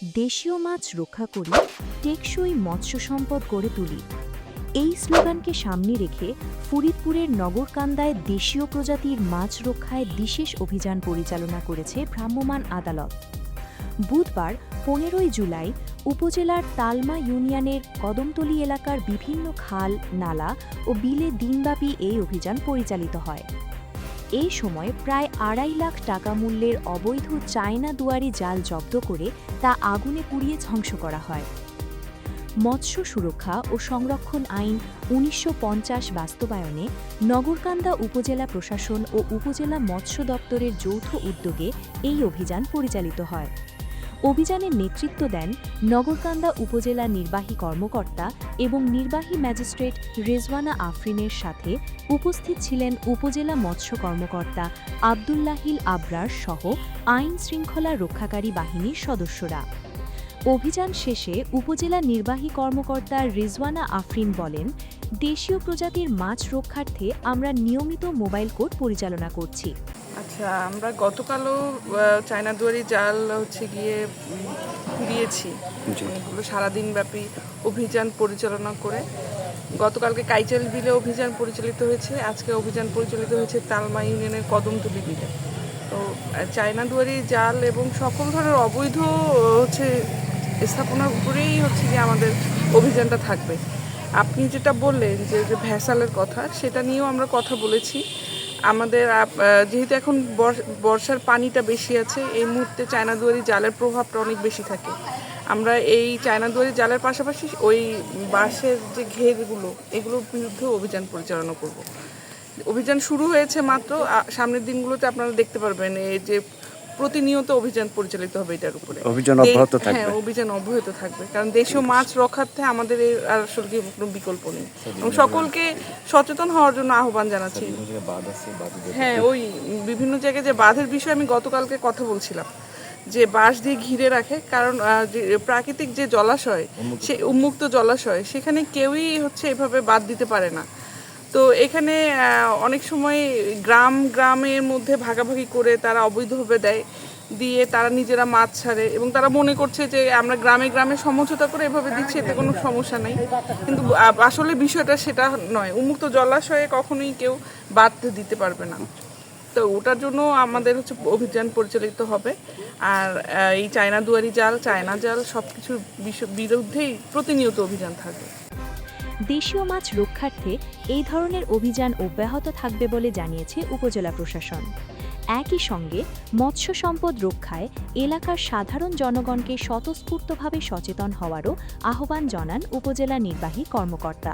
দেশীয় মাছ রক্ষা করি, টেকসই মৎস্য সম্পদ গড়ে তুলি। এই স্লোগানকে সামনে রেখে ফরিদপুরের নগরকান্দায় দেশীয় প্রজাতির মাছ রক্ষায় বিশেষ অভিযান পরিচালনা করেছে ভ্রাম্যমাণ আদালত। বুধবার ১৫ জুলাই উপজেলার তালমা ইউনিয়নের কদমতলী এলাকার বিভিন্ন খাল, নালা ও বিলে দিনব্যাপী এই অভিযান পরিচালিত হয়। এই সময় প্রায় ২.৫ লাখ টাকা মূল্যের অবৈধ চায়না দুয়ারি জাল জব্দ করে তা আগুনে পুড়িয়ে ধ্বংস করা হয়। মৎস্য সুরক্ষা ও সংরক্ষণ আইন ১৯৫০ বাস্তবায়নে নগরকান্দা উপজেলা প্রশাসন ও উপজেলা মৎস্য দপ্তরের যৌথ উদ্যোগে এই অভিযান পরিচালিত হয়। অভিযানের নেতৃত্ব দেন নগরকান্দা উপজেলা নির্বাহী কর্মকর্তা এবং নির্বাহী ম্যাজিস্ট্রেট রেজওয়ানা আফরিনের সাথে উপস্থিত ছিলেন উপজেলা মৎস্য কর্মকর্তা আবদুল্লাহিল আবরার সহ আইন শৃঙ্খলা রক্ষাকারী বাহিনীর সদস্যরা। অভিযান শেষে উপজেলা নির্বাহী কর্মকর্তা রিজওয়ানা আফরিন বলেন, দেশীয় প্রজাতির মাছ রক্ষার্থে আমরা নিয়মিত মোবাইল কোর্ট পরিচালনা করছি। আচ্ছা, আমরা গতকালও চায়না দুয়ারি জাল গিয়ে দিয়েছি। এগুলো সারাদিন ব্যাপী অভিযান পরিচালনা করে গতকালকে কাইচাল বিলে অভিযান পরিচালিত হয়েছে, আজকে অভিযান পরিচালিত হয়েছে তালমা ইউনিয়নের কদমতলী বিলে। তো চায়না দুয়ারি জাল এবং সকল ধরনের অবৈধ স্থাপনার উপরেই গিয়ে আমাদের অভিযানটা থাকবে। আপনি যেটা বললেন যে ভ্যাসালের কথা, সেটা নিয়েও আমরা কথা বলেছি। আমাদের যেহেতু এখন বর্ষার পানিটা বেশি আছে, এই মুহূর্তে চায়না দুয়ারি জালের প্রভাবটা অনেক বেশি থাকে। আমরা এই চায়না দুয়ারি জালের পাশাপাশি ওই বাঁশের যে ঘেরগুলো, এগুলোর বিরুদ্ধেও অভিযান পরিচালনা করব। অভিযান শুরু হয়েছে মাত্র, সামনের দিনগুলোতে আপনারা দেখতে পারবেন এই যে প্রতিনিয়ত অভিযান পরিচালিত হবে এটার উপরে। অভিযান অব্যাহত থাকবে। হ্যাঁ, অভিযান অব্যাহত থাকবে, কারণ দেশীয় মাছ রক্ষার্থে আমাদের এর আসলে কোনো বিকল্প নেই এবং সকলকে সচেতন হওয়ার জন্য আহ্বান জানাচ্ছি। হ্যাঁ, ওই বিভিন্ন জায়গায় যে বাঁধের বিষয়ে আমি গতকালকে কথা বলছিলাম, যে বাঁশ দিয়ে ঘিরে রাখে, কারণ যে প্রাকৃতিক যে জলাশয়, সে উন্মুক্ত জলাশয়, সেখানে কেউই এভাবে বাঁধ দিতে পারে না। তো এখানে অনেক সময় গ্রামের মধ্যে ভাগাভাগি করে তারা অবৈধভাবে দিয়ে তারা নিজেরা মাছ ছাড়ে এবং তারা মনে করছে যে আমরা গ্রামে সমঝোতা করে এভাবে দিচ্ছি, এতে কোনো সমস্যা নেই। কিন্তু আসলে বিষয়টা সেটা নয়। উন্মুক্ত জলাশয়ে কখনোই কেউ বাদ দিতে পারবে না। তো ওটার জন্য আমাদের অভিযান পরিচালিত হবে। আর এই চায়না দুয়ারি জাল, চায়না জাল সব কিছুর বিরুদ্ধেই প্রতিনিয়ত অভিযান থাকবে। দেশীয় মাছ রক্ষার্থে এই ধরনের অভিযান অব্যাহত থাকবে বলে জানিয়েছে উপজেলা প্রশাসন। একই সঙ্গে মৎস্য সম্পদ রক্ষায় এলাকার সাধারণ জনগণকে স্বতঃস্ফূর্তভাবে সচেতন হওয়ারও আহ্বান জানান উপজেলা নির্বাহী কর্মকর্তা।